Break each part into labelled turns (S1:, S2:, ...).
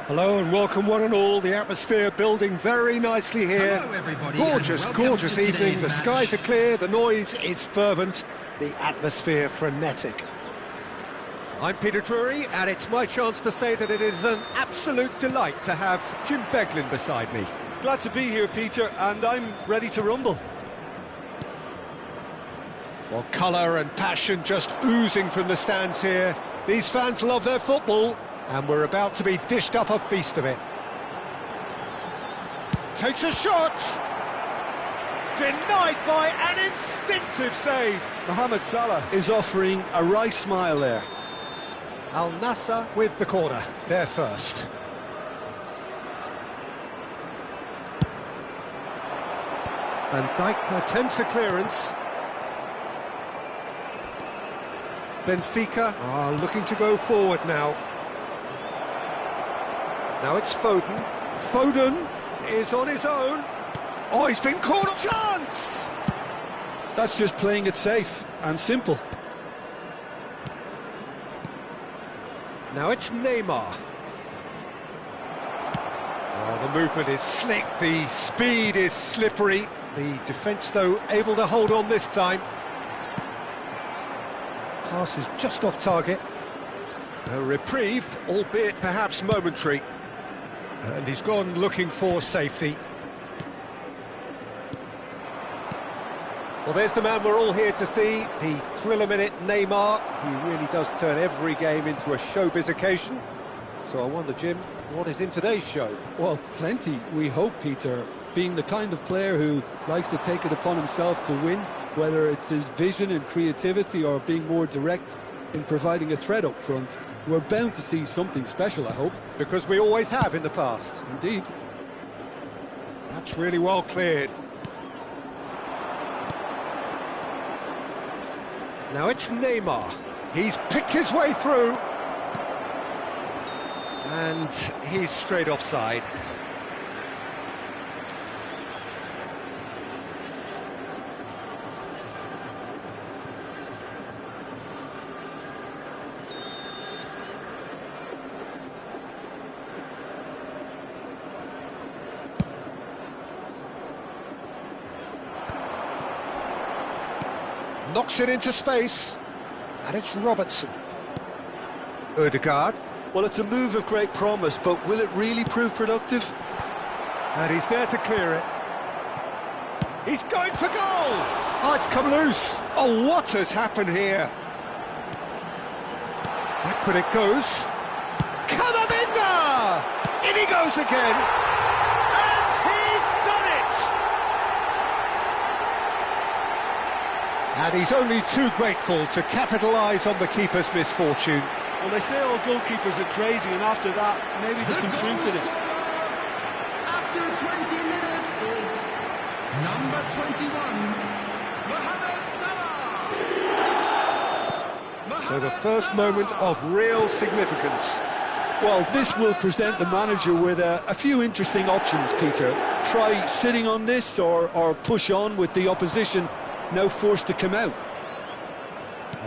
S1: Hello and welcome one and all. The atmosphere building very nicely here.
S2: Hello everybody,
S1: Gorgeous evening. The skies are
S2: match.
S1: clear, the noise is fervent, the atmosphere frenetic. I'm Peter Drury, and it's my chance to say that it is an absolute delight to have Jim Beglin beside me.
S3: Glad to be here, Peter, and I'm ready to rumble.
S1: Well, colour and passion just oozing from the stands here. These fans love their football, and we're about to be dished up a feast of it. Takes a shot! Denied by an instinctive save.
S3: Mohamed Salah is offering a wry smile there.
S1: Al Nassr with the corner, there first. Van Dijk attempts a clearance. Benfica are looking to go forward now. Now it's Foden. Foden is on his own. Oh, he's been caught. Chance!
S3: That's just playing it safe and simple.
S1: Now it's Neymar. Oh, the movement is slick, the speed is slippery. The defence, though, able to hold on this time. Pass is just off target. A reprieve, albeit perhaps momentary. And he's gone looking for safety. Well, there's the man we're all here to see, the thriller-minute Neymar. He really does turn every game into a showbiz occasion. So I wonder, Jim, what is in today's show?
S3: Well, plenty, we hope, Peter. Being the kind of player who likes to take it upon himself to win, whether it's his vision and creativity or being more direct in providing a threat up front, we're bound to see something special, I hope.
S1: Because we always have in the past.
S3: Indeed.
S1: That's really well cleared. Now it's Neymar. He's picked his way through. And he's straight offside. Knocks it into space, and it's Robertson. Ødegaard.
S3: Well, it's a move of great promise, but will it really prove productive?
S1: And he's there to clear it. He's going for goal! Oh, it's come loose. Oh, what has happened here? Backward it goes. Camavinga! In he goes again. And he's done it! And he's only too grateful to capitalise on the keeper's misfortune.
S3: Well, they say all goalkeepers are crazy, and after that, maybe there's some truth in it.
S2: After 20 minutes is number 21, Mohamed Salah.
S1: So the first moment of real significance.
S3: Well, this will present the manager with a few interesting options, Peter. Try sitting on this or push on with the opposition now forced to come out.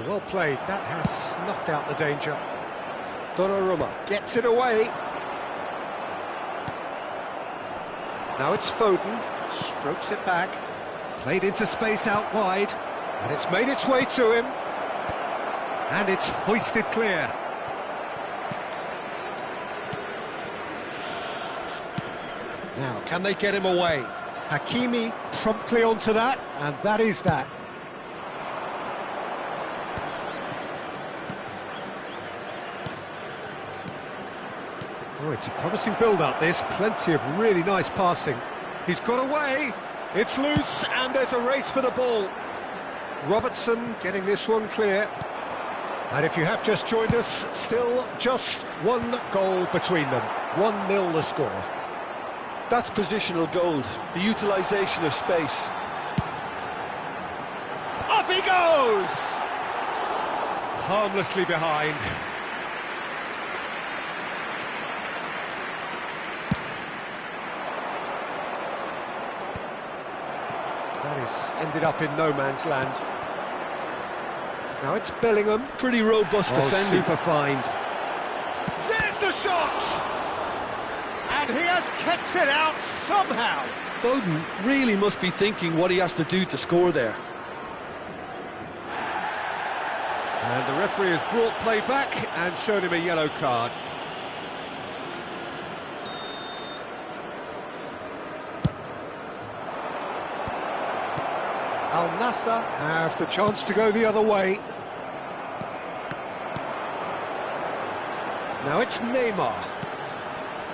S1: Well played, that has snuffed out the danger. Donnarumma gets it away. Now it's Foden, strokes it back, played into space out wide, and it's made its way to him. And it's hoisted clear. Now, can they get him away? Hakimi promptly onto that, and that is that. Oh, it's a promising build-up, this. Plenty of really nice passing. He's got away. It's loose, and there's a race for the ball. Robertson getting this one clear. And if you have just joined us, still just one goal between them. 1-0 the score.
S3: That's positional gold, the utilisation of space.
S1: Up he goes! Harmlessly behind. That is ended up in no man's land. Now it's Bellingham.
S3: Pretty robust defending.
S1: Super find. There's the shot! And he has kept it out somehow.
S3: Foden really must be thinking what he has to do to score there.
S1: And the referee has brought play back and shown him a yellow card. Al Nassr have the chance to go the other way. Now it's Neymar.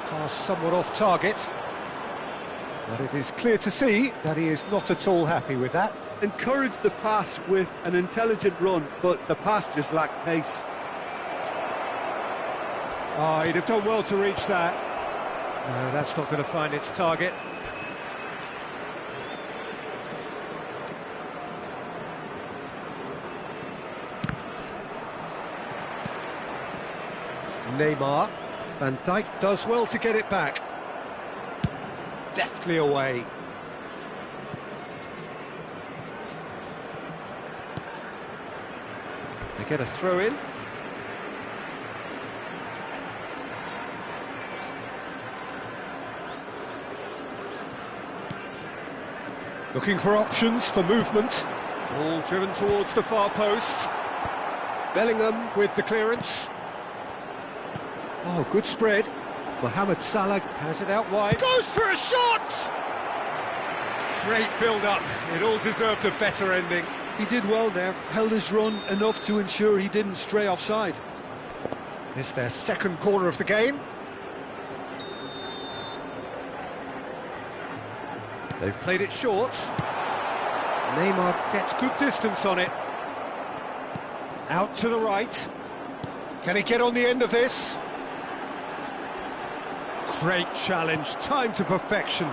S1: Pass somewhat off target. But it is clear to see that he is not at all happy with that.
S3: Encouraged the pass with an intelligent run, but the pass just lacked pace.
S1: Oh, he'd have done well to reach that. No, that's not going to find its target. Neymar. Van Dijk does well to get it back. Deftly away. They get a throw in. Looking for options for movement. Ball driven towards the far post. Bellingham with the clearance. Oh, good spread. Mohamed Salah has it out wide. Goes for a shot! Great build-up. It all deserved a better ending.
S3: He did well there, held his run enough to ensure he didn't stray offside.
S1: It's their second corner of the game. They've played it short. Neymar gets good distance on it. Out to the right. Can he get on the end of this? Great challenge, time to perfection.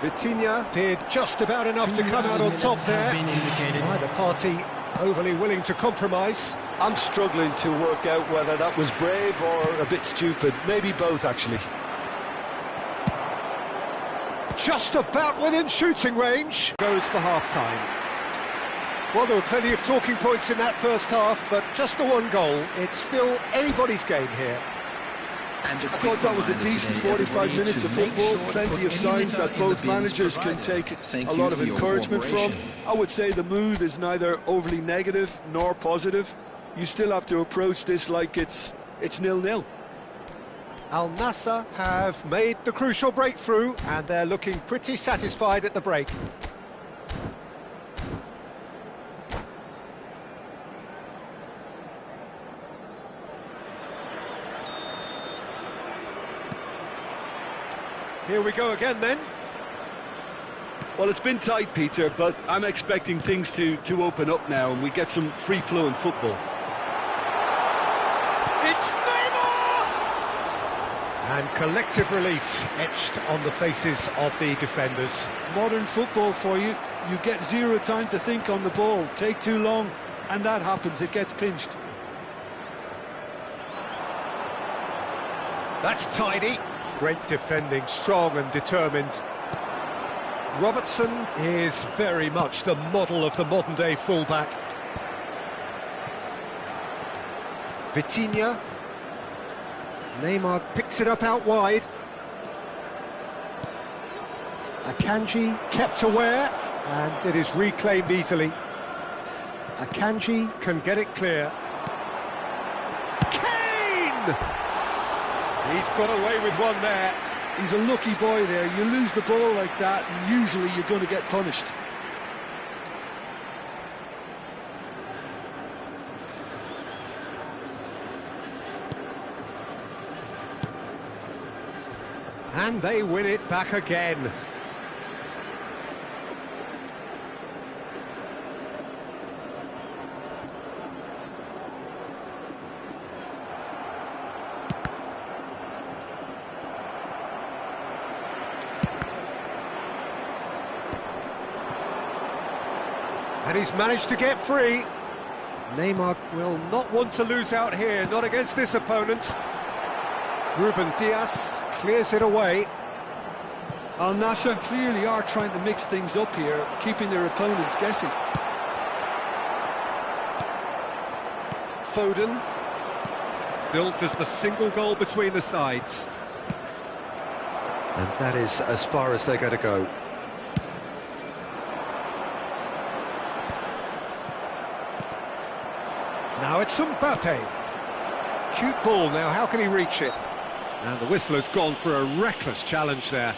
S1: Vitinha did just about enough to come out on top there. Neither party overly willing to compromise.
S3: I'm struggling to work out whether that was brave or a bit stupid. Maybe both, actually.
S1: Just about within shooting range. Goes for half-time. Well, there were plenty of talking points in that first half, but just the one goal. It's still anybody's game here.
S3: I thought that was a decent 45 minutes of football, plenty of signs that both managers can take a lot of encouragement from. I would say the mood is neither overly negative nor positive. You still have to approach this like it's 0-0.
S1: Al Nassr have made the crucial breakthrough and they're looking pretty satisfied at the break. Here we go again then.
S3: Well, it's been tight, Peter, but I'm expecting things to open up now and we get some free-flowing football.
S1: It's Neymar! And collective relief etched on the faces of the defenders.
S3: Modern football for you. You get zero time to think on the ball. Take too long, and that happens. It gets pinched.
S1: That's tidy. Great defending, strong and determined. Robertson is very much the model of the modern-day fullback. Vitinha. Neymar picks it up out wide. Akanji kept aware, and it is reclaimed easily. Akanji can get it clear. Kane! He's got away with one there.
S3: He's a lucky boy there. You lose the ball like that, and usually you're going to get punished.
S1: And they win it back again. And he's managed to get free. Neymar will not want to lose out here, not against this opponent. Ruben Dias clears it away.
S3: Al Nassr clearly are trying to mix things up here, keeping their opponents guessing.
S1: Foden. Still just the single goal between the sides. And that is as far as they're going to go. Now it's Mbappe. Cute ball, now how can he reach it? And the whistler's gone for a reckless challenge there.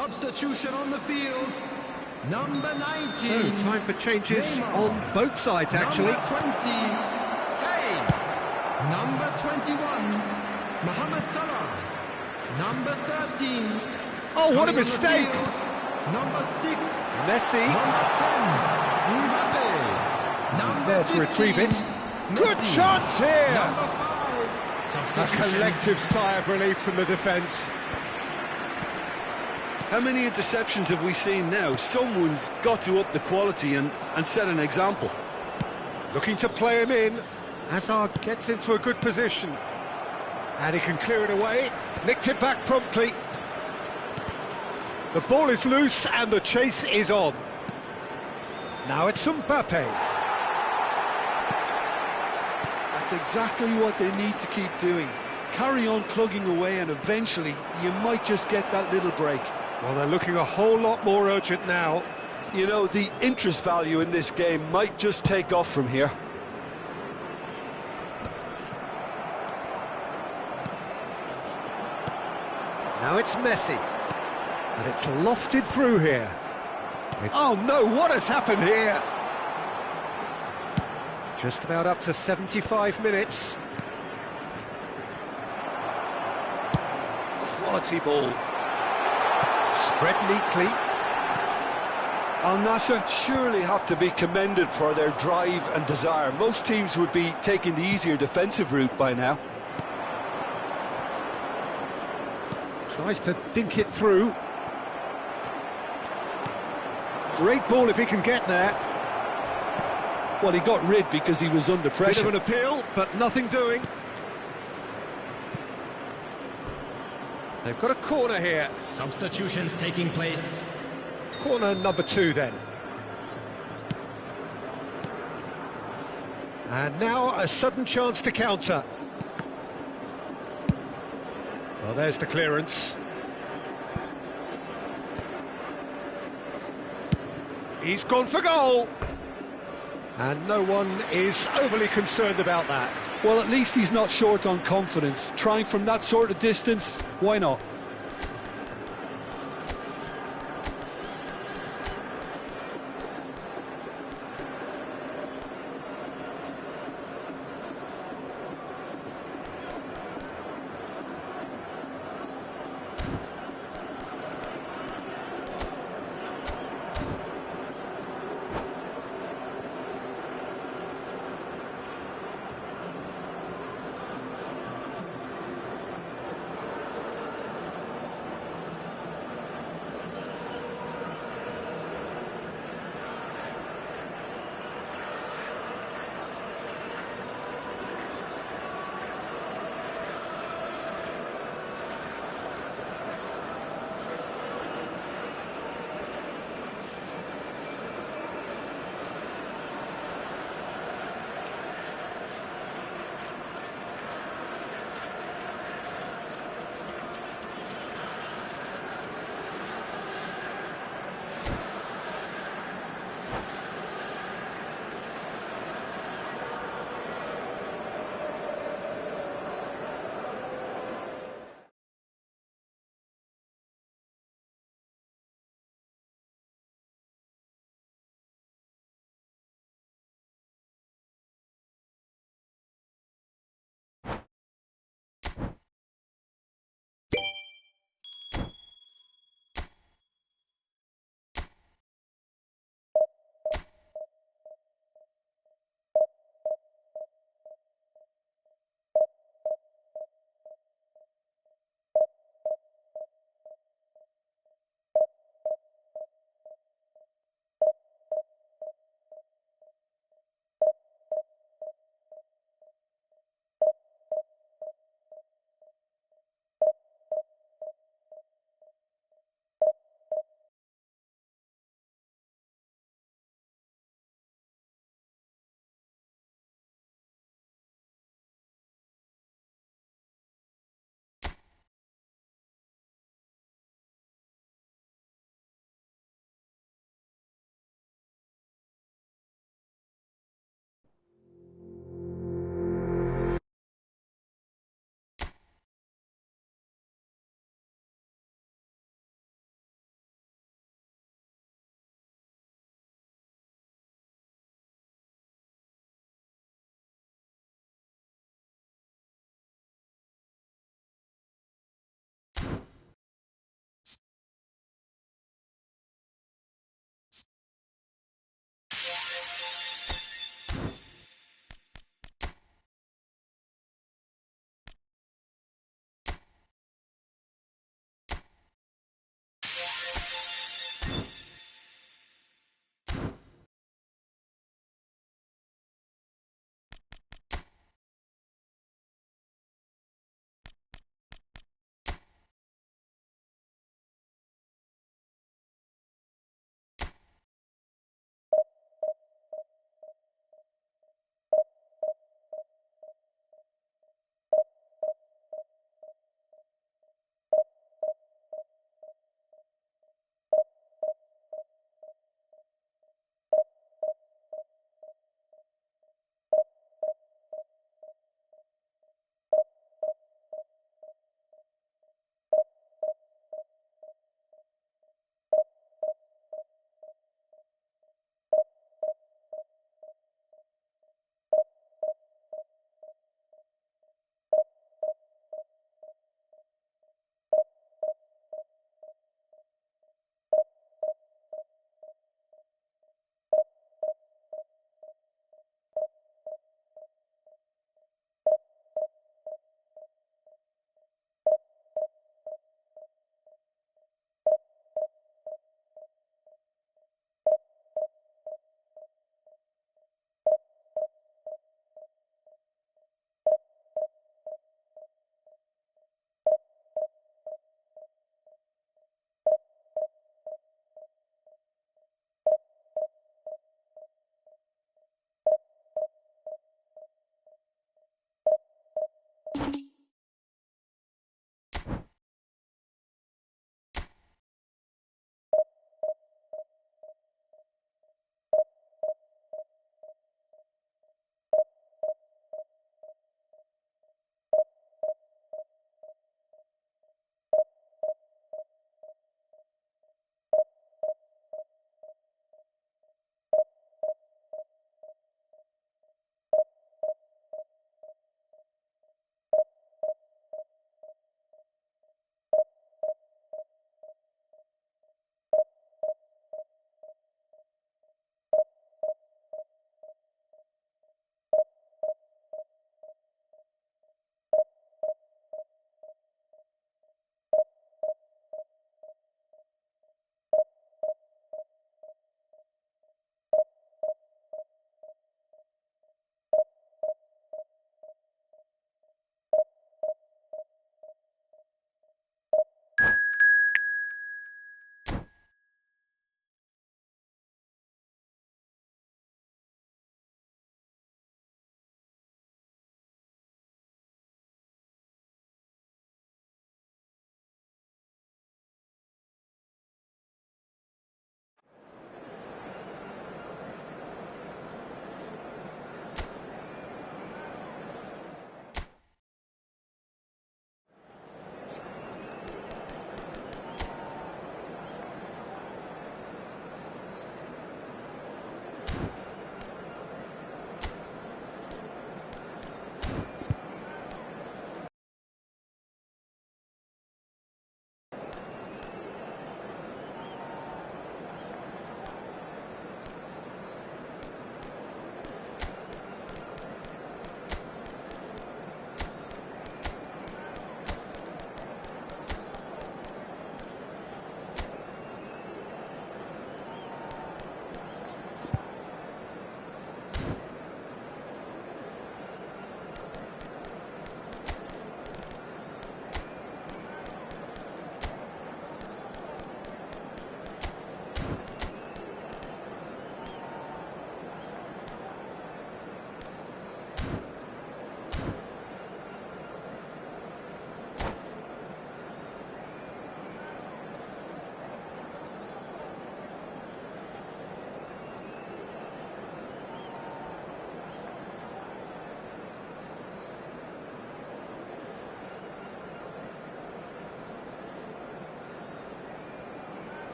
S2: Substitution on the field. Number 19.
S1: So, time for changes on both sides, actually.
S2: Number 20, Kane. Number 21, Mohamed Salah. Number 13.
S1: Oh, what a
S2: coming on the
S1: mistake!
S2: field, Number 6.
S1: Messi.
S2: Number 10, Mbappe.
S1: He's
S2: Number
S1: there to
S2: 15,
S1: retrieve it. Good
S2: Messi.
S1: chance here!
S2: Number 5.
S1: A collective sigh of relief from the defence.
S3: How many interceptions have we seen now? Someone's got to up the quality and set an example.
S1: Looking to play him in. Hazard gets into a good position. And he can clear it away. Nicked it back promptly. The ball is loose and the chase is on. Now it's Mbappe.
S3: That's exactly what they need to keep doing. Carry on plugging away and eventually you might just get that little break.
S1: Well, they're looking a whole lot more urgent now.
S3: You know, the interest value in this game might just take off from here.
S1: Now it's Messi. And it's lofted through here. Oh no, what has happened here? Just about up to 75 minutes. Quality ball. Spread neatly.
S3: Al Nassr surely have to be commended for their drive and desire. Most teams would be taking the easier defensive route by now.
S1: Tries to dink it through. Great ball if he can get there.
S3: Well, he got rid because he was under
S1: Bit
S3: pressure.
S1: of an appeal, but nothing doing. They've got a corner here.
S2: Substitutions taking place.
S1: Corner number 2 then. And now a sudden chance to counter. Well, there's the clearance. He's gone for goal. And no one is overly concerned about that.
S3: Well, at least he's not short on confidence. Trying from that sort of distance, why not?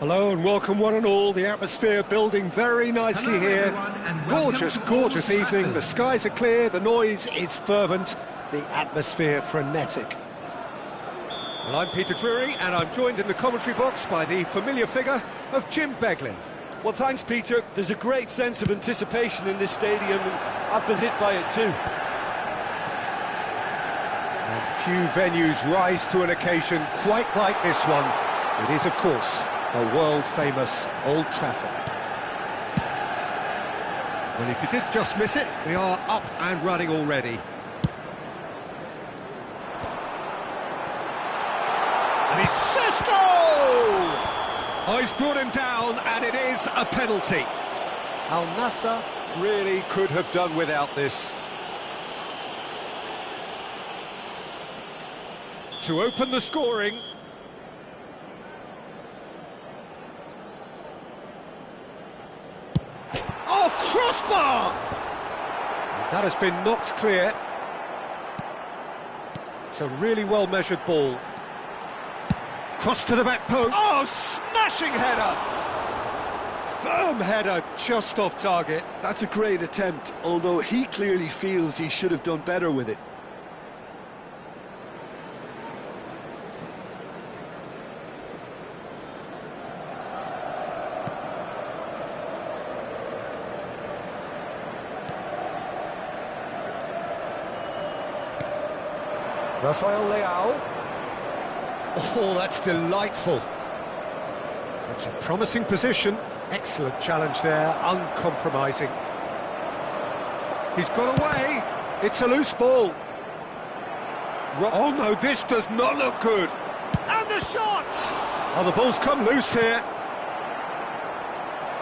S1: Hello and welcome one and all. The atmosphere building very nicely
S2: Hello,
S1: here.
S2: everyone, and welcome
S1: Gorgeous,
S2: to
S1: gorgeous
S2: Old
S1: evening.
S2: Trafford.
S1: The skies are clear, the noise is fervent, the atmosphere frenetic. Well, I'm Peter Drury and I'm joined in the commentary box by the familiar figure of Jim Beglin.
S3: Well, thanks, Peter. There's a great sense of anticipation in this stadium, and I've been hit by it too.
S1: And few venues rise to an occasion quite like this one. It is, of course, the world-famous Old Trafford. Well, if you did just miss it, we are up and running already. And he's Sesto! Oh, he's brought him down, and it is a penalty. Al Nassr really could have done without this. To open the scoring. Oh, crossbar! And that has been knocked clear. It's a really well-measured ball. Cross to the back post. Oh, smashing header! Firm header, just off target.
S3: That's a great attempt, although he clearly feels he should have done better with it.
S1: Rafael Leao. Oh, that's delightful. That's a promising position. Excellent challenge there, uncompromising. He's got away. It's a loose ball. Oh no, this does not look good. And the shot! Oh, the ball's come loose here.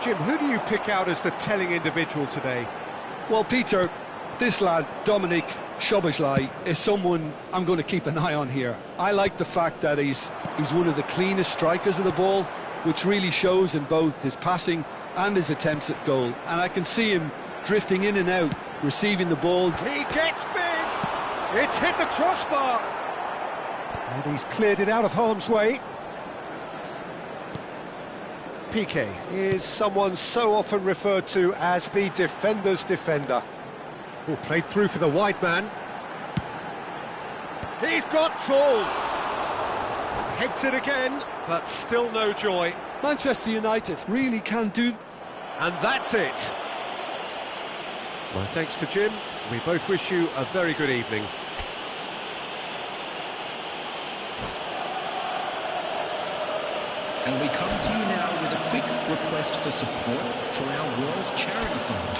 S1: Jim, who do you pick out as the telling individual today?
S3: Well, Peter, this lad, Dominic Szoboszlai, is someone I'm going to keep an eye on here. I like the fact that he's one of the cleanest strikers of the ball, which really shows in both his passing and his attempts at goal. And I can see him drifting in and out, receiving the ball.
S1: He gets big! It's hit the crossbar! And he's cleared it out of harm's way. Piqué is someone so often referred to as the defender's defender. Oh, played through for the wide man. He's got tall. Heads it again, but still no joy.
S3: Manchester United really can do...
S1: And that's it. My thanks to Jim. We both wish you a very good evening.
S2: And we come to you now with a quick request for support for our World Charity Fund.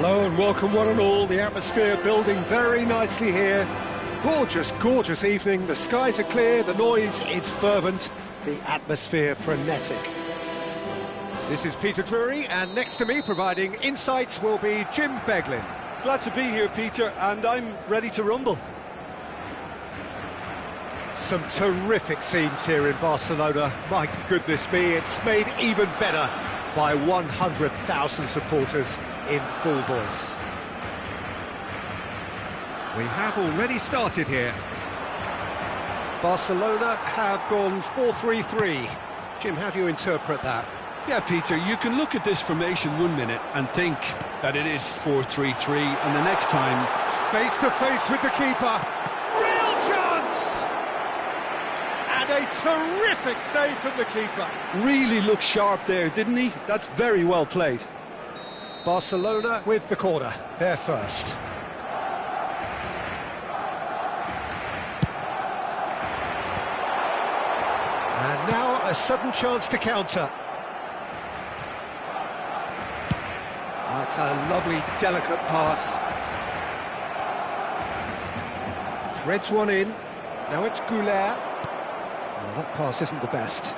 S1: Hello and welcome one and all. The atmosphere building very nicely here. Gorgeous, gorgeous evening. The skies are clear, the noise is fervent, the atmosphere frenetic. This is Peter Drury, and next to me providing insights will be Jim Beglin.
S3: Glad to be here, Peter, and I'm ready to rumble.
S1: Some terrific scenes here in Barcelona. My goodness me, it's made even better by 100,000 supporters in full voice. We have already started here. Barcelona have gone 4-3-3. Jim, how do you interpret that?
S3: Yeah, Peter, you can look at this formation 1 minute and think that it is 4-3-3, and the next time...
S1: Face to face with the keeper. Real chance! And a terrific save from the keeper.
S3: Really looked sharp there, didn't he? That's very well played.
S1: Barcelona with the corner, they're first. And now a sudden chance to counter. That's a lovely, delicate pass. Threads one in. Now it's Goulet. Oh, that pass isn't the best.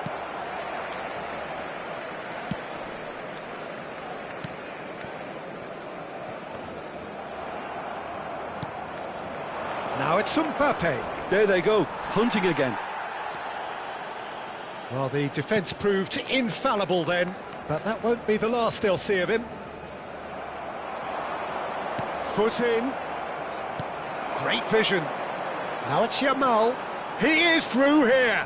S1: Now it's Mbappe.
S3: There they go, hunting again.
S1: Well, the defence proved infallible then, but that won't be the last they'll see of him. Foot in. Great vision. Now it's Yamal. He is through here.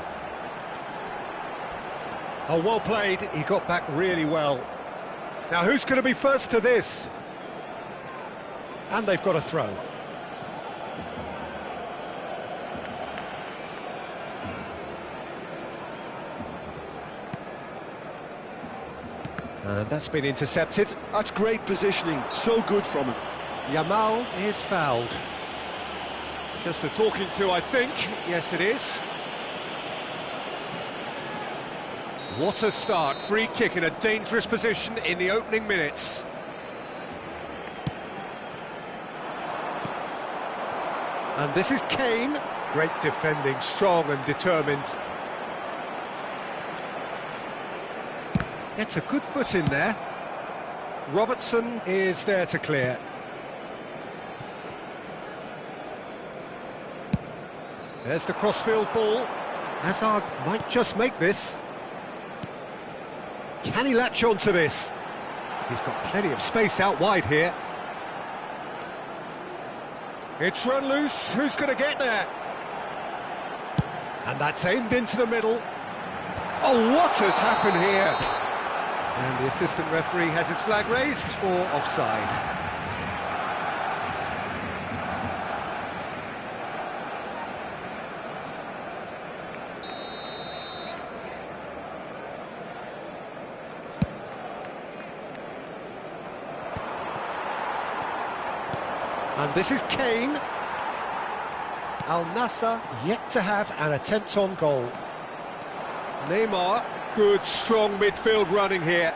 S1: Oh, well played. He got back really well. Now, who's going to be first to this? And they've got a throw. And that's been intercepted.
S3: That's great positioning, so good from him.
S1: Yamal is fouled. Just a talking to, I think. Yes, it is. What a start. Free kick in a dangerous position in the opening minutes. And this is Kane. Great defending, strong and determined. It's a good foot in there. Robertson is there to clear. There's the crossfield ball. Hazard might just make this. Can he latch on to this? He's got plenty of space out wide here. It's run loose. Who's going to get there? And that's aimed into the middle. Oh, what has happened here? And the assistant referee has his flag raised for offside. And this is Kane. Al Nassr yet to have an attempt on goal. Neymar, good strong midfield running here.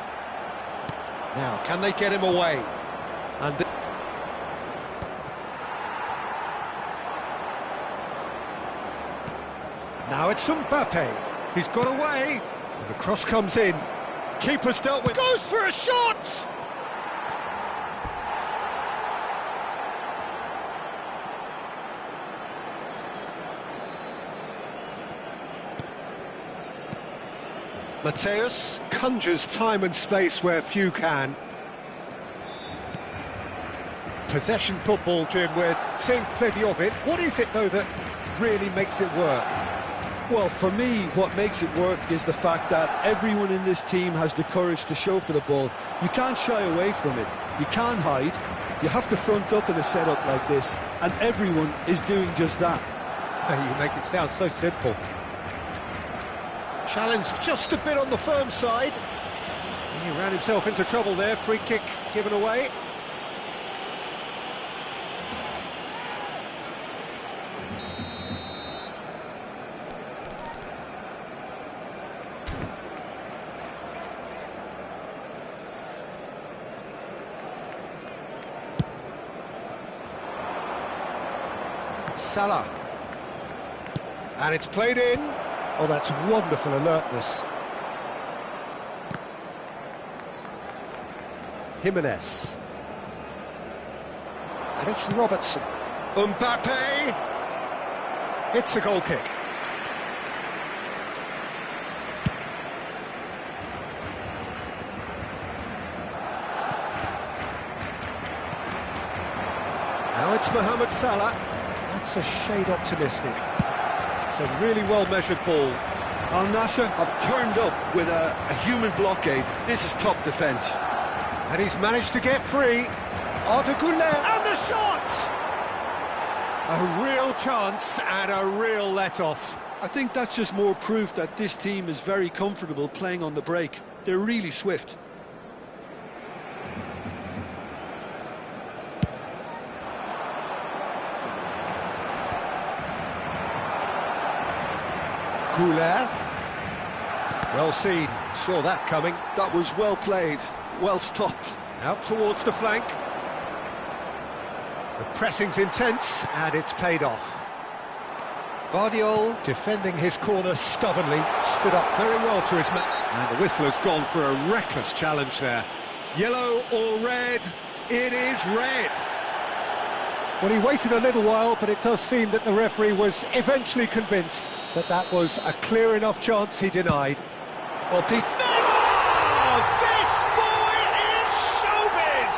S1: Now, can they get him away? And now it's Mbappe. He's got away. And the cross comes in. Keeper's dealt with. Goes for a shot! Mateus conjures time and space where few can. Possession football, Jim, we're seeing plenty of it. What is it, though, that really makes it work?
S3: Well, for me, what makes it work is the fact that everyone in this team has the courage to show for the ball. You can't shy away from it. You can't hide. You have to front up in a setup like this, and everyone is doing just that.
S1: You make it sound so simple. Challenge just a bit on the firm side. He ran himself into trouble there. Free kick given away. Salah. And it's played in. Oh, that's wonderful alertness. Jimenez. And it's Robertson. Mbappe. It's a goal kick. Now it's Mohamed Salah. That's a shade optimistic. It's a really well-measured ball.
S3: Al Nassr have turned up with a human blockade. This is top defence.
S1: And he's managed to get free. Arda Güler, and the shot! A real chance and a real let-off.
S3: I think that's just more proof that this team is very comfortable playing on the break. They're really swift.
S1: Güler. Well seen, saw that coming.
S3: That was well played, well stopped.
S1: Out towards the flank. The pressing's intense, and it's paid off. Guardiola, defending his corner stubbornly, stood up very well to his man. And the whistle has gone for a reckless challenge there. Yellow or red? It is red. Well, he waited a little while, but it does seem that the referee was eventually convinced that that was a clear enough chance he denied. Well, Pete... Neymar! This boy is showbiz!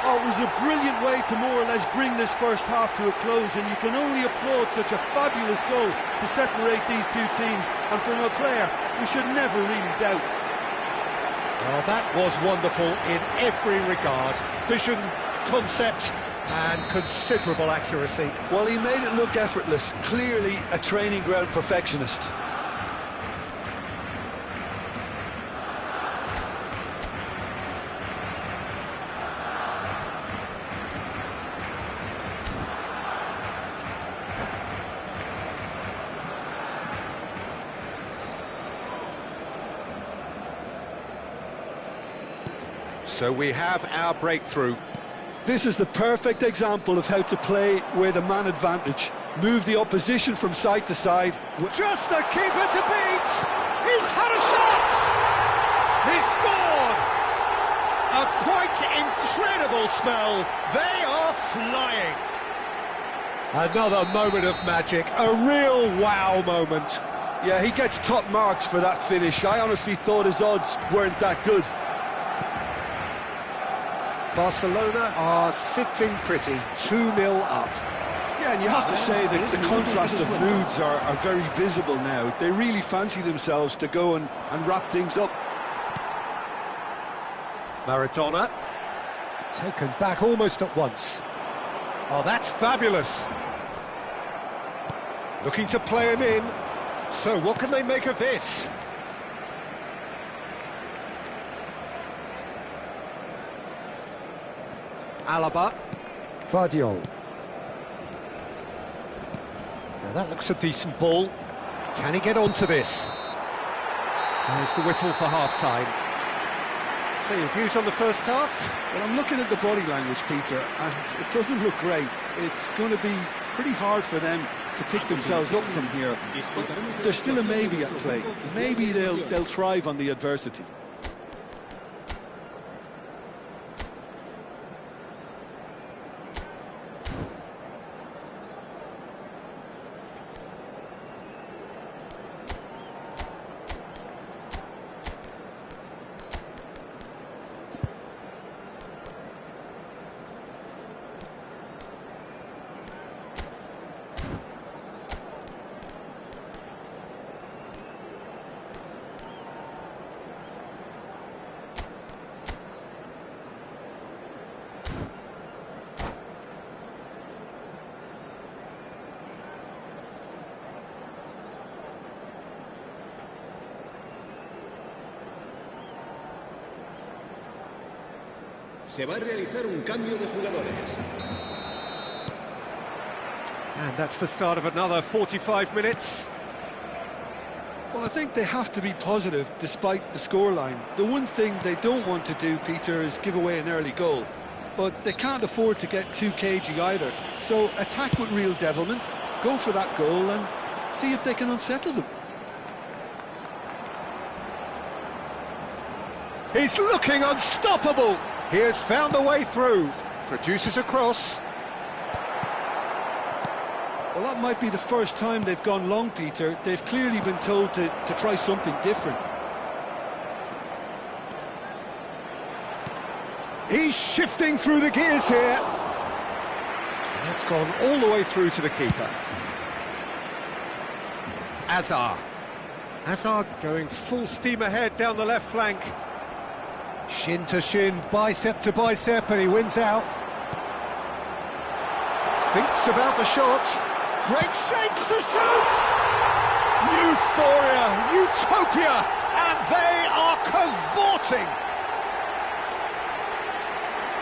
S3: Oh, it was a brilliant way to more or less bring this first half to a close, and you can only applaud such a fabulous goal to separate these two teams, and from a player we should never really doubt.
S1: Well, that was wonderful in every regard. Vision, concept, and considerable accuracy.
S3: Well, he made it look effortless, clearly a training ground perfectionist.
S1: So we have our breakthrough.
S3: This is the perfect example of how to play with a man advantage. Move the opposition from side to side.
S1: Just the keeper to beat! He's had a shot! He's scored! A quite incredible spell. They are flying. Another moment of magic, a real wow moment.
S3: Yeah, he gets top marks for that finish. I honestly thought his odds weren't that good.
S1: Barcelona are sitting pretty, 2-0 up.
S3: Yeah, and you have to say that the contrast of moods are very visible now. They really fancy themselves to go and wrap things up.
S1: Maradona, taken back almost at once. Oh, that's fabulous. Looking to play him in. So what can they make of this? Alaba. Guardiola. Now that looks a decent ball. Can he get onto this? There's the whistle for half-time. So your views on the first half?
S3: Well, I'm looking at the body language, Peter, and it doesn't look great. It's going to be pretty hard for them to pick themselves up from here. But there's still a maybe at play. Maybe they'll thrive on the adversity.
S4: Se va a realizar un cambio de jugadores.
S1: And that's the start of another 45 minutes.
S3: Well, I think they have to be positive despite the scoreline. The one thing they don't want to do, Peter, is give away an early goal. but they can't afford to get too cagey either. So attack with real devilment, go for that goal and see if they can unsettle them.
S1: He's looking unstoppable. He has found a way through. Produces a cross.
S3: Well, that might be the first time they've gone long, Peter. They've clearly been told to try something different.
S1: He's shifting through the gears here. That's gone all the way through to the keeper. Azar. Azar going full steam ahead down the left flank. Shin to shin, bicep to bicep, and he wins out. Thinks about the shot. Great shapes to shoot! Euphoria, utopia, and they are cavorting.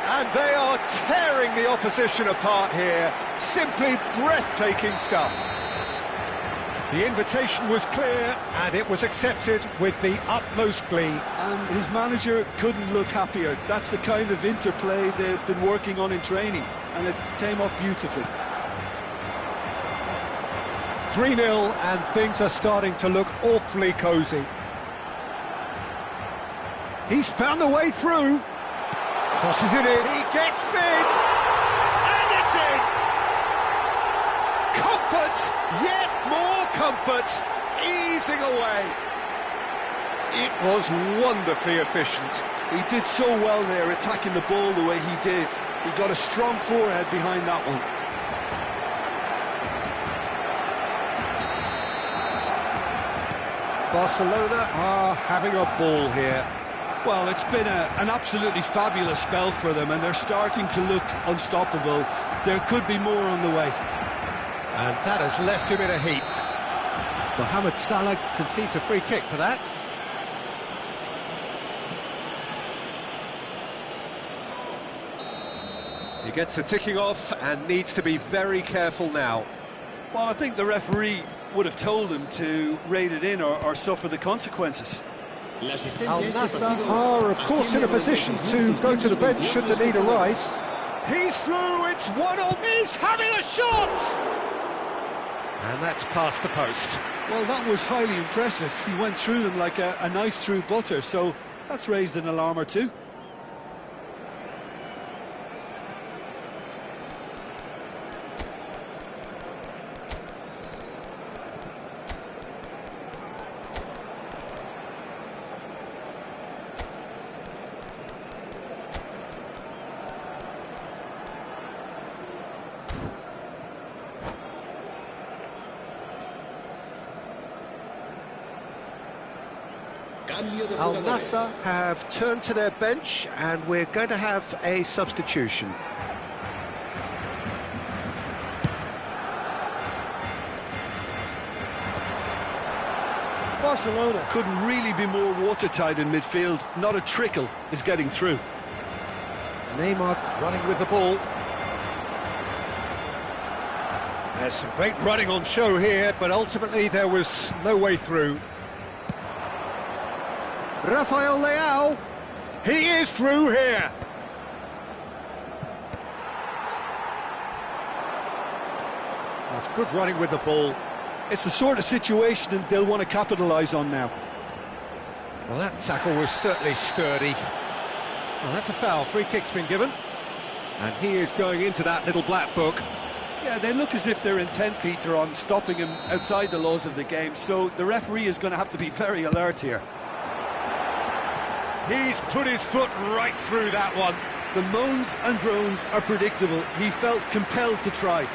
S1: And they are tearing the opposition apart here. Simply breathtaking stuff. The invitation was clear, and it was accepted with the utmost glee.
S3: And his manager couldn't look happier. That's the kind of interplay they've been working on in training, and it came off beautifully.
S1: 3-0, and things are starting to look awfully cosy. He's found a way through. Crosses it in. He gets big. And it's in. Comfort, yet more comfort, easing away. It was wonderfully efficient.
S3: He did so well there, attacking the ball the way he did. He got a strong forehead behind that one.
S1: Barcelona are having a ball here.
S3: Well, it's been an absolutely fabulous spell for them, and they're starting to look unstoppable. There could be more on the way.
S1: And that has left him in a heap. Mohamed Salah concedes a free kick for that. He gets a ticking off and needs to be very careful now.
S3: Well, I think the referee would have told him to rate it in or suffer the consequences.
S1: Al Nassr are, of course, in a position to go to the bench should the need arise. He's through, it's 1-0, he's having a shot! And that's past the post.
S3: Well, that was highly impressive. He went through them like a knife through butter, so that's raised an alarm or two.
S1: Al Nassr have turned to their bench, and we're going to have a substitution.
S3: Barcelona couldn't really be more watertight in midfield. Not a trickle is getting through.
S1: Neymar running with the ball. There's some great running on show here, but ultimately there was no way through. Rafael Leao, he is through here. That's good running with the ball.
S3: It's the sort of situation that they'll want to capitalise on now.
S1: Well, that tackle was certainly sturdy. Well, that's a foul. Free kick's been given. And he is going into that little black book.
S3: Yeah, they look as if they're intent, Peter, on stopping him outside the laws of the game, so the referee is going to have to be very alert here.
S1: He's put his foot right through that one.
S3: The moans and groans are predictable. He felt compelled to try.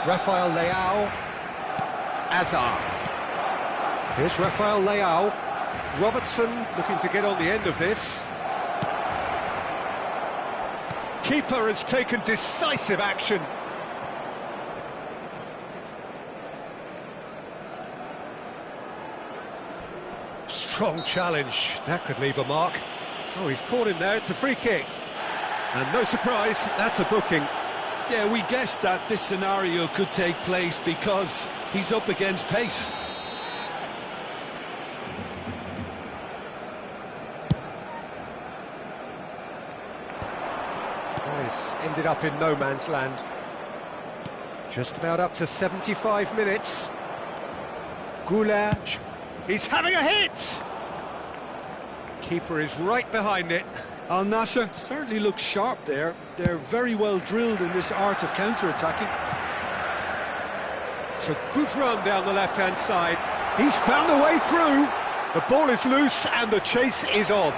S1: Rafael Leao. Azar. Here's Rafael Leao. Robertson looking to get on the end of this. Keeper has taken decisive action. Strong challenge. That could leave a mark. Oh, he's caught him there. It's a free kick. And no surprise, that's a booking.
S3: Yeah, we guessed that this scenario could take place because he's up against pace.
S1: Nice. Ended up in no man's land. Just about up to 75 minutes. Goulart. He's having a hit! Keeper is right behind it.
S3: Al Nassr certainly looks sharp there. They're very well drilled in this art of counter-attacking.
S1: It's a good run down the left-hand side. He's found a way through. The ball is loose and the chase is on.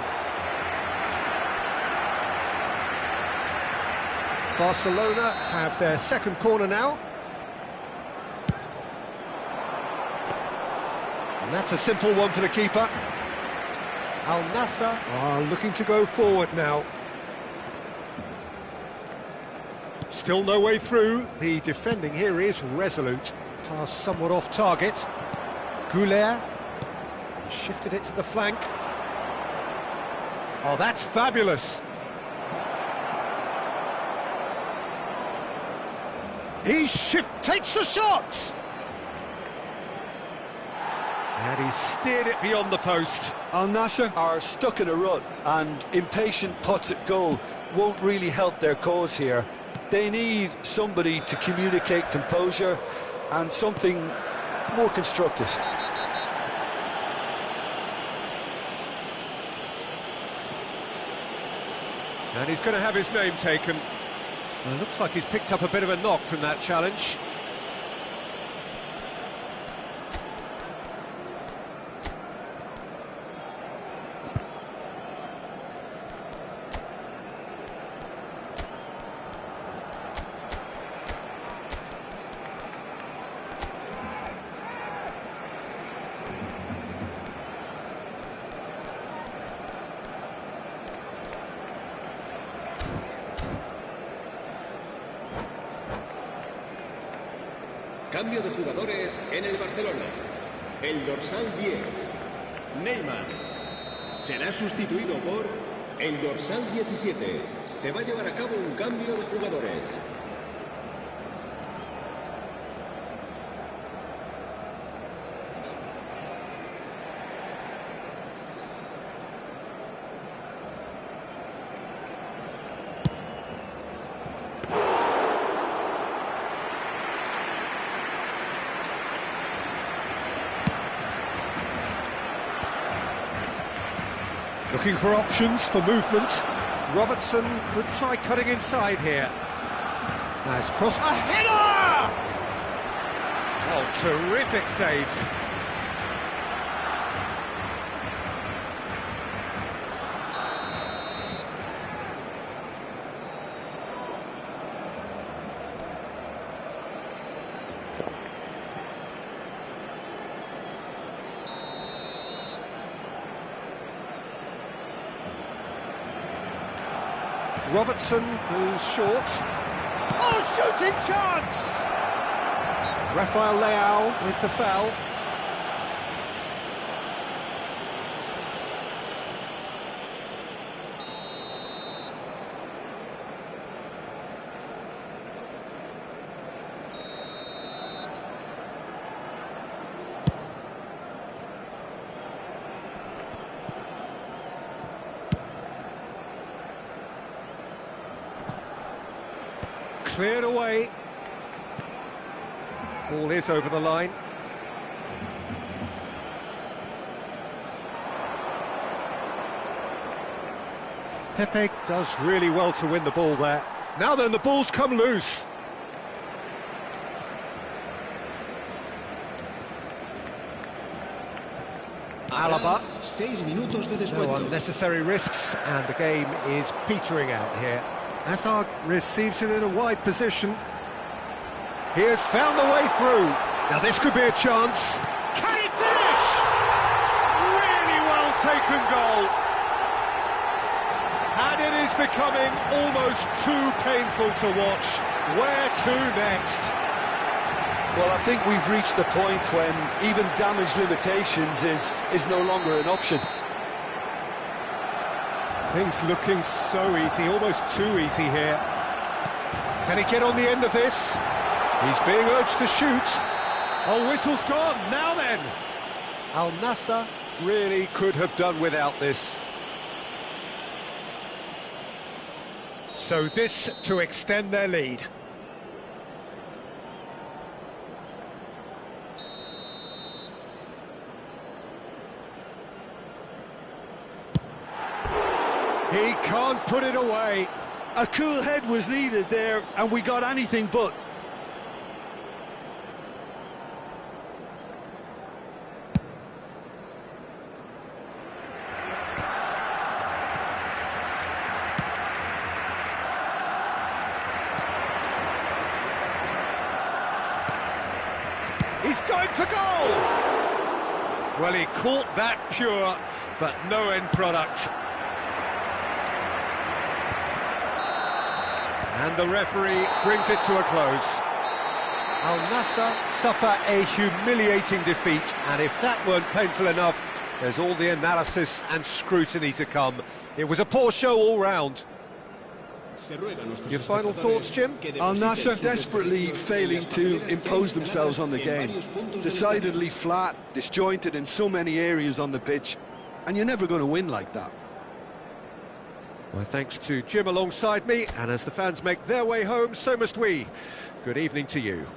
S1: Barcelona have their second corner now. And that's a simple one for the keeper. Al Nassr are looking to go forward now. Still no way through. The defending here is resolute. Pass somewhat off target. Goulart shifted it to the flank. Oh, that's fabulous. Takes the shot! And he steered it beyond the post.
S3: Al Nassr are stuck in a rut, and impatient putts at goal won't really help their cause here. They need somebody to communicate composure and something more constructive.
S1: And he's going to have his name taken. Well, it looks like he's picked up a bit of a knock from that challenge.
S4: Cambio de jugadores en el Barcelona. El dorsal 10, Neymar, será sustituido por el dorsal 17. Se va a llevar a cabo un cambio de jugadores.
S1: Looking for options for movement. Robertson could try cutting inside here. Nice cross. A header! Oh, terrific save. Robertson goes short. Oh, shooting chance! Rafael Leao with the foul. Cleared away. Ball is over the line. Pepe does really well to win the ball there. Now then, the ball's come loose. Alaba.
S2: 6 minutos de
S1: No
S2: descuento.
S1: unnecessary risks, and the game is petering out here. Hazard receives it in a wide position. He has found the way through. Now this could be a chance. Can he finish? Really well taken goal. And it is becoming almost too painful to watch. Where to next?
S3: Well, I think we've reached the point when even damage limitations is no longer an option.
S1: Things looking so easy, almost too easy here. Can he get on the end of this? He's being urged to shoot. Oh, whistle's gone. Now then. Al Nassr really could have done without this. So this to extend their lead. He can't put it away.
S3: A cool head was needed there, and we got anything but.
S1: He's going for goal! Well, he caught that pure, but no end product. And the referee brings it to a close. Al Nassr suffer a humiliating defeat, and if that weren't painful enough, there's all the analysis and scrutiny to come. It was a poor show all round. Your final thoughts, Jim?
S3: Al Nassr desperately failing to impose themselves on the game. Decidedly flat, disjointed in so many areas on the pitch, and you're never going to win like that.
S1: Well, thanks to Jim alongside me, and as the fans make their way home, so must we. Good evening to you.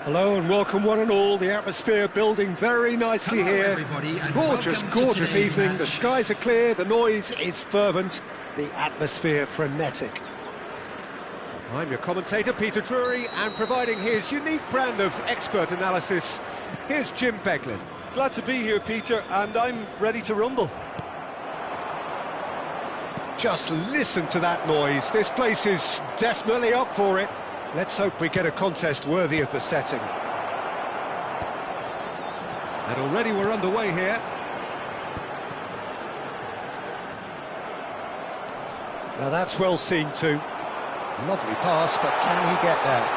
S1: Hello and welcome one and all. The atmosphere building very nicely
S2: Hello,
S1: here.
S2: everybody, and
S1: Gorgeous,
S2: welcome to
S1: gorgeous
S2: today's
S1: evening.
S2: match.
S1: The skies are clear, the noise is fervent, the atmosphere frenetic. I'm your commentator, Peter Drury, and providing his unique brand of expert analysis, here's Jim Beglin.
S3: Glad to be here, Peter, and I'm ready to rumble.
S1: Just listen to that noise. This place is definitely up for it. Let's hope we get a contest worthy of the setting. And already we're underway here. Now that's well seen too. Lovely pass, but can he get there?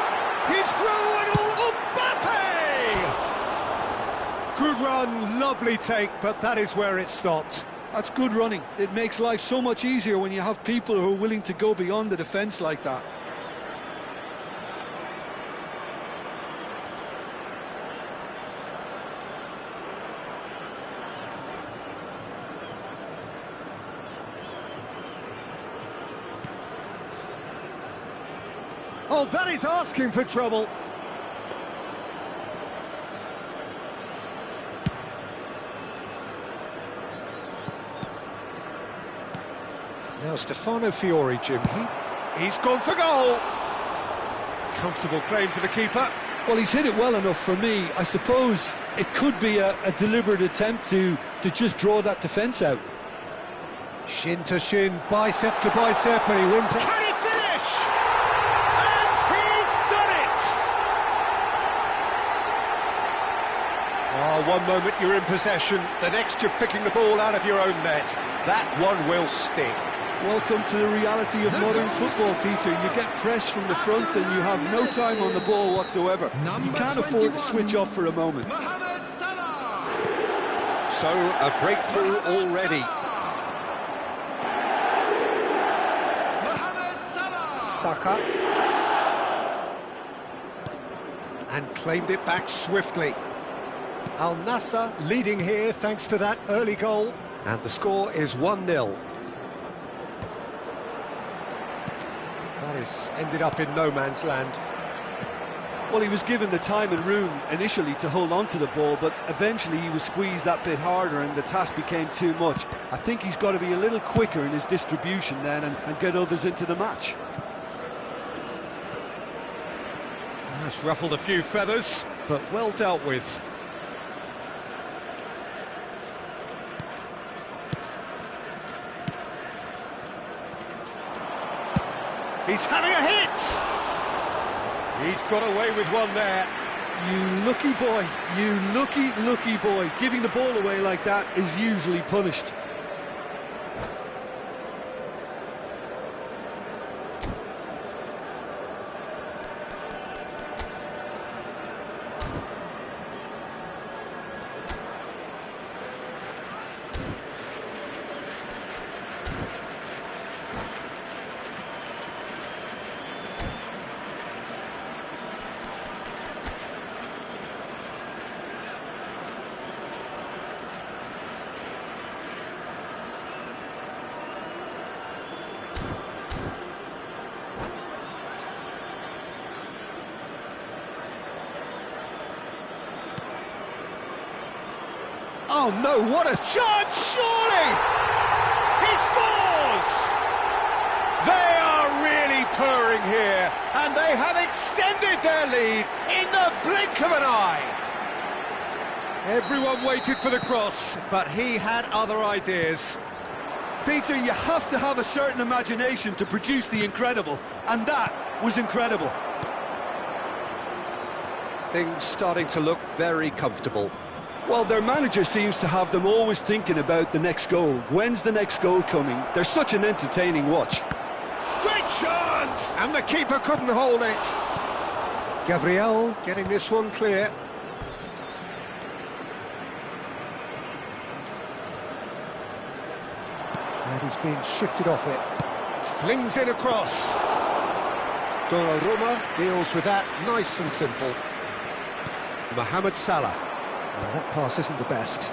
S1: He's through and all Mbappe! Good run, lovely take, but that is where it stopped.
S3: That's good running. It makes life so much easier when you have people who are willing to go beyond the defence like that.
S1: Oh, that is asking for trouble. Now Stefano Fiori, Jim. He's gone for goal. Comfortable claim for the keeper.
S3: Well, he's hit it well enough for me. I suppose it could be a deliberate attempt to just draw that defence out.
S1: Shin to shin, bicep to bicep, and he wins it. Can he finish? And he's done it! Oh, one moment you're in possession, the next you're picking the ball out of your own net. That one will sting.
S3: Welcome to the reality of modern football, Peter. You get pressed from the front and you have no time on the ball whatsoever. You can't afford to switch off for a moment.
S2: Mohamed Salah!
S1: So, a breakthrough already.
S2: Mohamed Salah!
S1: Saka. And claimed it back swiftly. Al Nassr leading here thanks to that early goal. And the score is 1-0. That has ended up in no man's land.
S3: Well, he was given the time and room initially to hold on to the ball, but eventually he was squeezed that bit harder and the task became too much. I think he's got to be a little quicker in his distribution then and get others into the match.
S1: That's ruffled a few feathers, but well dealt with. He's having a hit! He's got away with one there.
S3: You lucky boy, you lucky boy. Giving the ball away like that is usually punished.
S1: Oh no, what a chance, surely! He scores! They are really purring here, and they have extended their lead in the blink of an eye. Everyone waited for the cross, but he had other ideas.
S3: Peter, you have to have a certain imagination to produce the incredible, and that was incredible.
S1: Things starting to look very comfortable.
S3: Well, their manager seems to have them always thinking about the next goal. When's the next goal coming? They're such an entertaining watch.
S1: Great chance! And the keeper couldn't hold it. Gabriel getting this one clear. And he's being shifted off it. Flings in across. Donnarumma deals with that nice and simple. Mohamed Salah. Well, that pass isn't the best.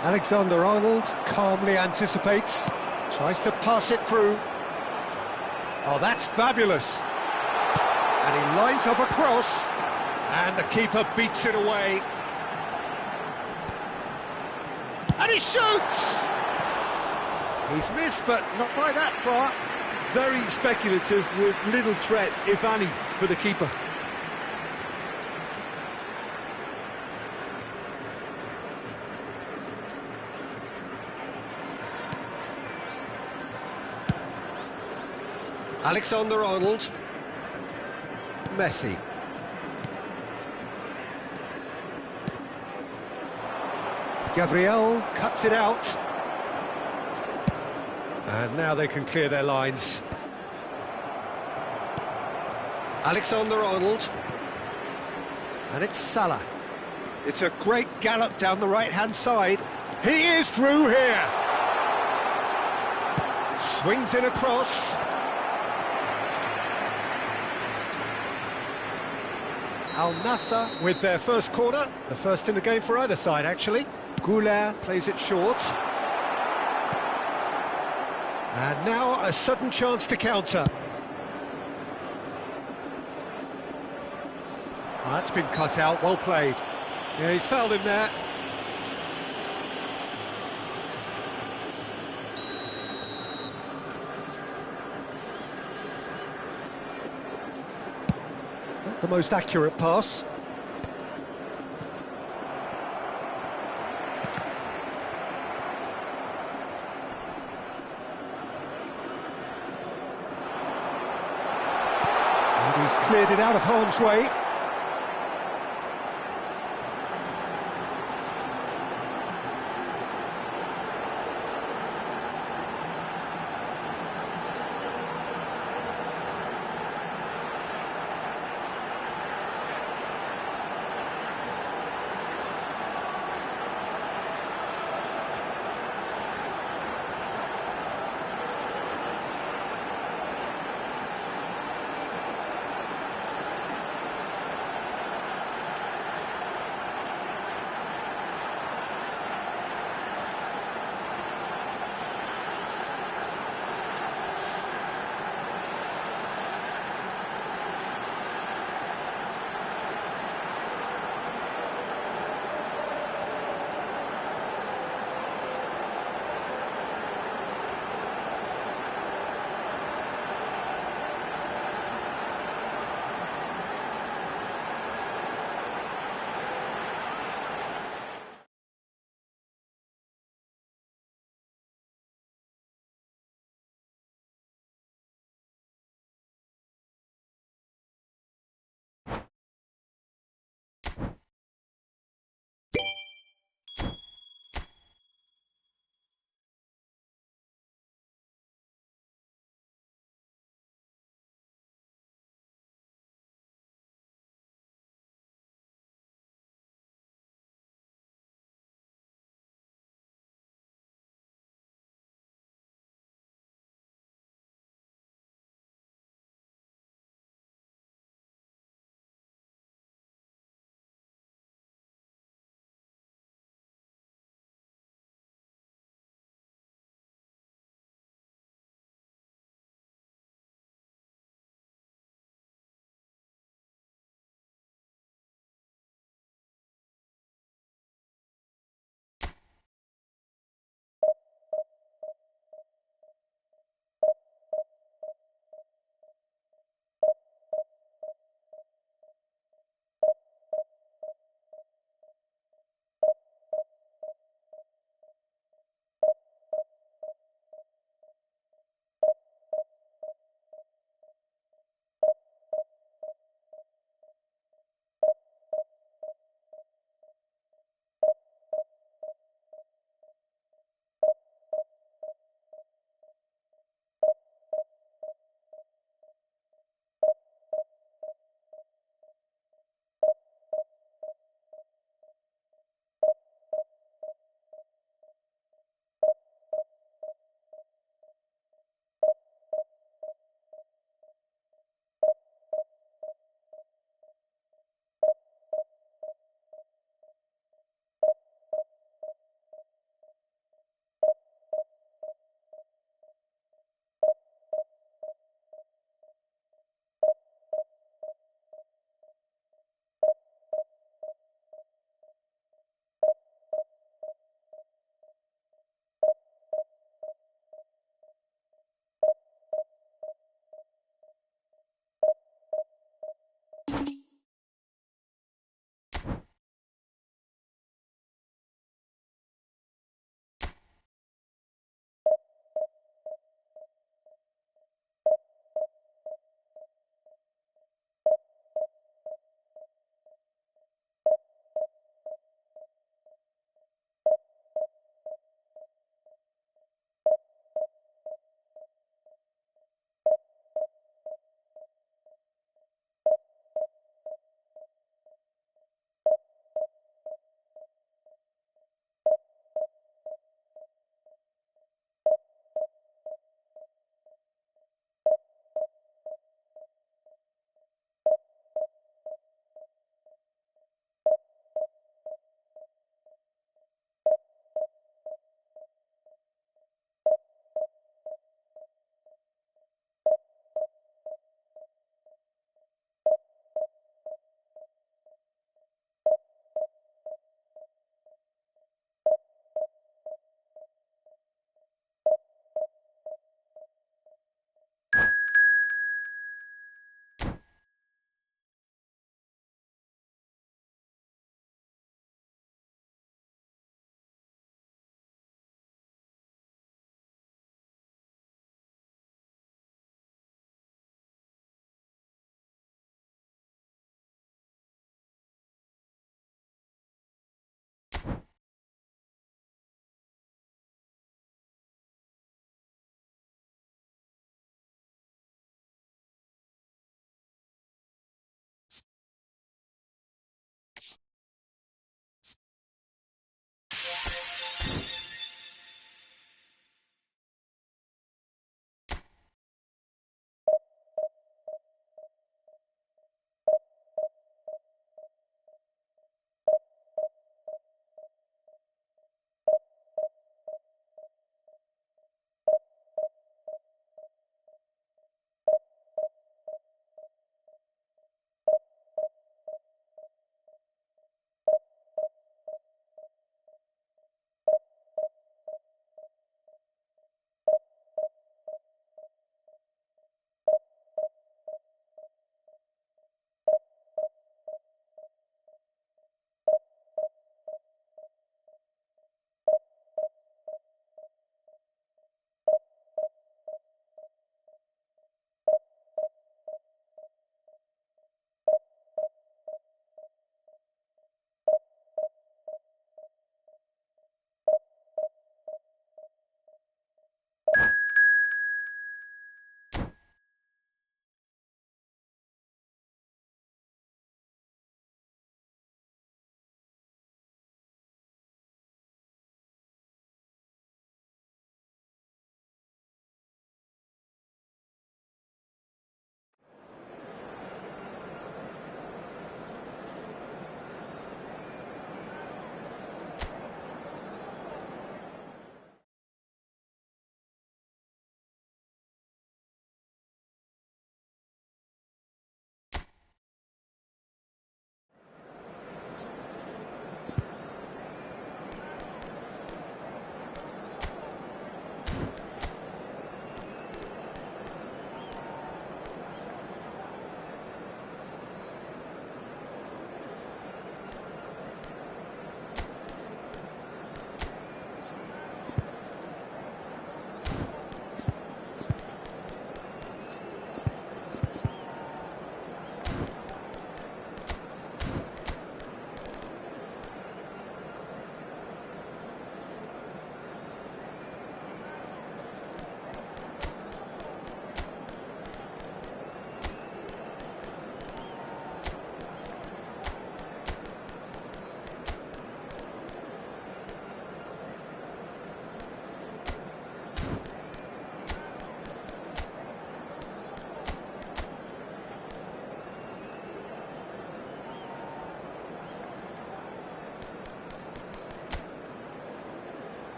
S1: Alexander-Arnold calmly anticipates, tries to pass it through. Oh, that's fabulous. And he lines up a cross, and the keeper beats it away. And he shoots! He's missed, but not by that far.
S3: Very speculative with little threat, if any, for the keeper.
S1: Alexander-Arnold. Messi. Gabriel cuts it out. And now they can clear their lines. Alexander-Arnold. And it's Salah. It's a great gallop down the right-hand side. He is through here. Swings in across. Al Nassr with their first corner. The first in the game for either side, actually. Goulart plays it short. And now a sudden chance to counter. Oh, that's been cut out, well played. Yeah, he's fouled him there. Not the most accurate pass. He's cleared it out of harm's way.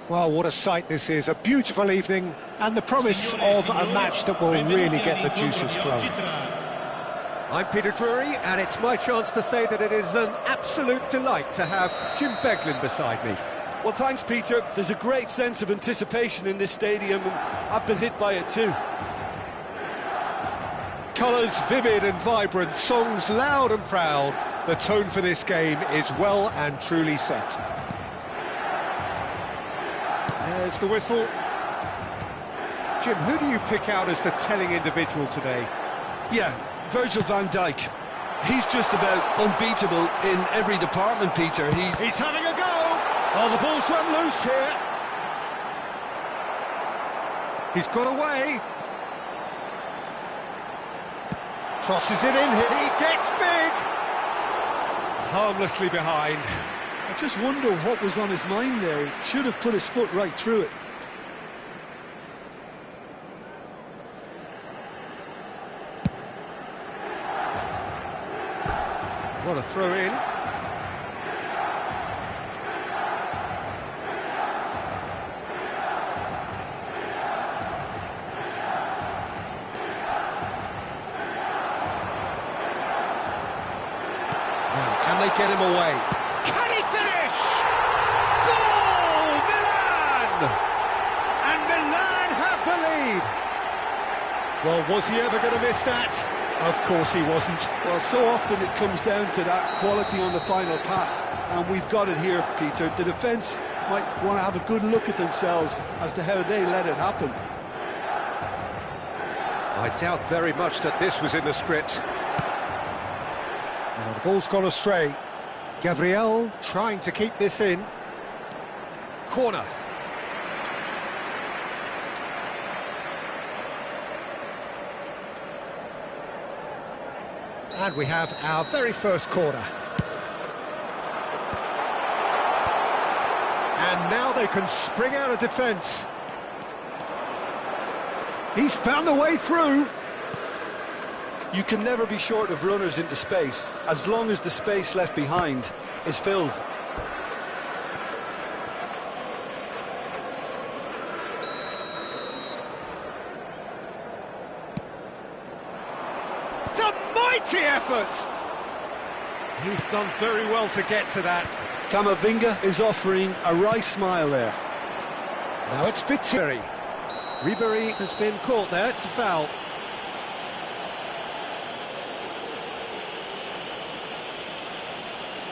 S1: Well, what a sight this is, a beautiful evening, and the promise of a match that will really get the juices flowing. I'm Peter Drury, and it's my chance to say that it is an absolute delight to have Jim Beglin beside me.
S3: Well, thanks, Peter. There's a great sense of anticipation in this stadium, and I've been hit by it too.
S1: Colours vivid and vibrant, songs loud and proud. The tone for this game is well and truly set. There's the whistle. Jim, who do you pick out as the telling individual today?
S3: Yeah, Virgil van Dijk. He's just about unbeatable in every department, Peter.
S1: He's having a go! Oh, the ball's run loose here. He's got away. Crosses it in here. He gets big. Harmlessly behind.
S3: I just wonder what was on his mind there. He should have put his foot right through it.
S1: What a throw in. Now, can they get him away? Can he finish? Goal! Milan! And Milan have the lead. Well, was he ever going to miss that? Of course he wasn't.
S3: Well, so often it comes down to that quality on the final pass, and we've got it here, Peter. The defence might want to have a good look at themselves as to how they let it happen.
S1: I doubt very much that this was in the script. Well, the ball's gone astray. Gabriel trying to keep this in. Corner. And we have our very first corner. And now they can spring out of defence. He's found the way through.
S3: You can never be short of runners into space, as long as the space left behind is filled.
S1: It's a mighty effort! He's done very well to get to that.
S3: Camavinga is offering a wry smile there.
S1: Now it's Ribéry has been caught there, it's a foul.